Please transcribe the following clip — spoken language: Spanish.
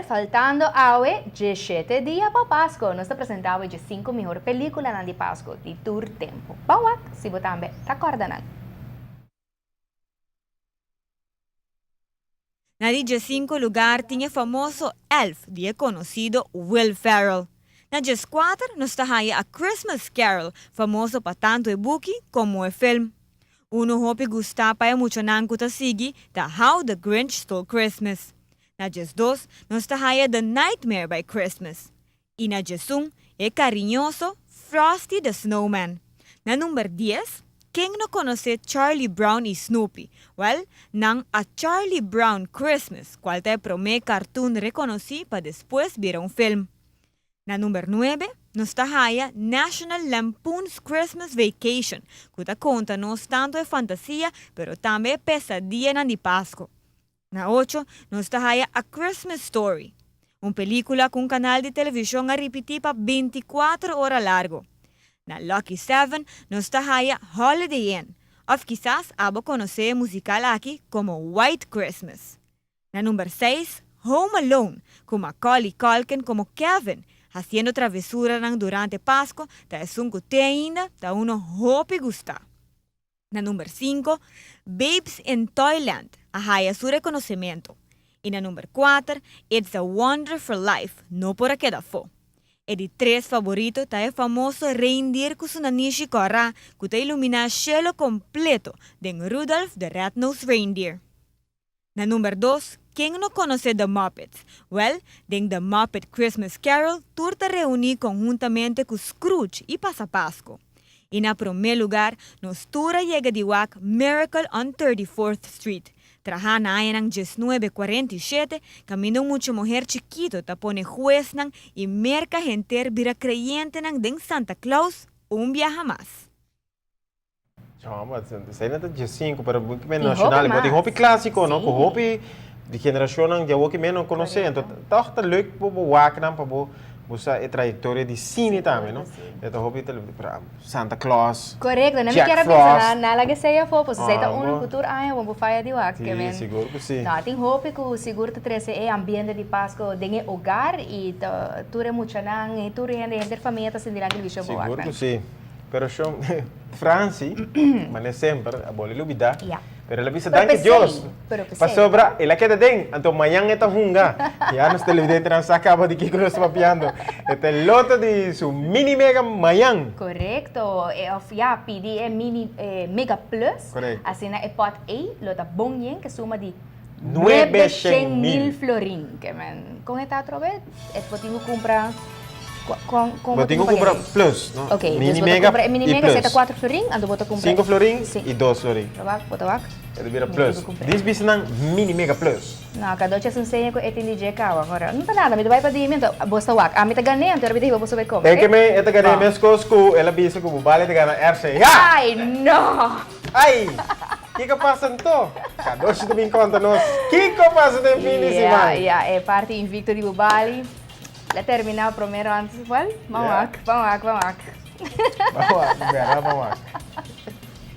Faltando awe 17 dias para Páscoa, nós apresentamos de 5 melhores películas de Páscoa de todo tempo. Bawak, se você também está acordando. Na 15 lugar tinha famoso Elf, dia conhecido Will Ferrell. Na 14 nos tahaya A Christmas Carol, famoso para tanto o buki como o film. Uno hopi gusta pa mucho nanku ta sigi ta How the Grinch Stole Christmas. Na 12 nos tahaya The Nightmare by Christmas. Y na 11 cariñoso Frosty the Snowman. Na number 10, ¿quién no conoce Charlie Brown y Snoopy? Well, nang A Charlie Brown Christmas, cual te promé cartoon reconocí para después ver un film. Na number 9, nos tahaya National Lampoon's Christmas Vacation, que conta nos tanto de fantasía, pero también pesadilla na di Pasco. Na 8, nos tahaya A Christmas Story, una película con un canal de televisión a repetir para 24 horas largo. Na Lucky 7, nos tahaya Holiday Inn, o quizás abo conocer musical aquí como White Christmas. Na number 6, Home Alone, con Macaulay Culkin como Kevin, haciendo travesura durante Pascua, ta es un que ainda, ta uno hope gusta. Na number 5, Babes in Toyland, ahaya su reconocimiento. Y na number 4, It's a Wonderful Life, no por aquella fo. E di 3 favorito ta el famoso reindeer ku sunanishi kora, que te ilumina el cielo completo de Rudolph the Red-Nosed Reindeer. Na number 2, ¿quién no conoce The Muppets? Well, en The Muppet Christmas Carol, tú te reuní conjuntamente con Scrooge y Pasapasco. Y na primer lugar, nos tura llega de Wak Miracle on 34th Street. Trajana ayan 1947, camino mucho mujer chiquito tapone juez nang y merca gente vira creyente nang den Santa Claus un viaje más. Ja, sei net dat je 5, pero muito bem nacional, mas tem hobby clássico, não? Com hobby de geração não, já o que menos conhece, então tá leuk para o waken para usa a trajetória de cine também, não? Então hobby para Santa Claus. Correto, não me quero pensar nada que seja fofo, se seja uma cultura ai, vamos fazer de wak, que men. Seguro que sim. Não, tem hobby que seguro que trece é ambiente de Páscoa, de hogar e tu é muito nang, tu é gente família tá sentindo aquele bicho boa. Seguro que sim. Pero yo, Franci, mas sempre, a bola lubida, pero la bisa dan que Dios, para sobra, ela queda den, então amanhã é tão hunga, já nos televidentes não sacava de que nós papiando, este lote de su mini mega amanhã. Correcto, já pedi é mini mega plus, assim é pot A, lota bom que suma de 900,000 florin, que man, com esta outra vez, é podemos comprar Mas tenho que comprar plus, não? Ok, mini mega e plus. Seta 4 florin, ando boto comprar 5 florin e 2 florin. Bota wak. Ele vira plus. Diz bisa nang mini mega plus. Não, cada um se ensina com etilige kawa. Agora, não tá nada, me vai para di mento, bosta wak. A mi tá ganhando, então eu vou saber como. É que me esta ganhando meus cosco, ela bisa que o vale de ganhar RC. Ai, não! Ai! Que passa então? Cada um também conta nós. Que passa de fim de semana? É parte invicto de Bubali. La terminado primero antes, ¿cuál? Vamos, vamos. Vamos, vamos.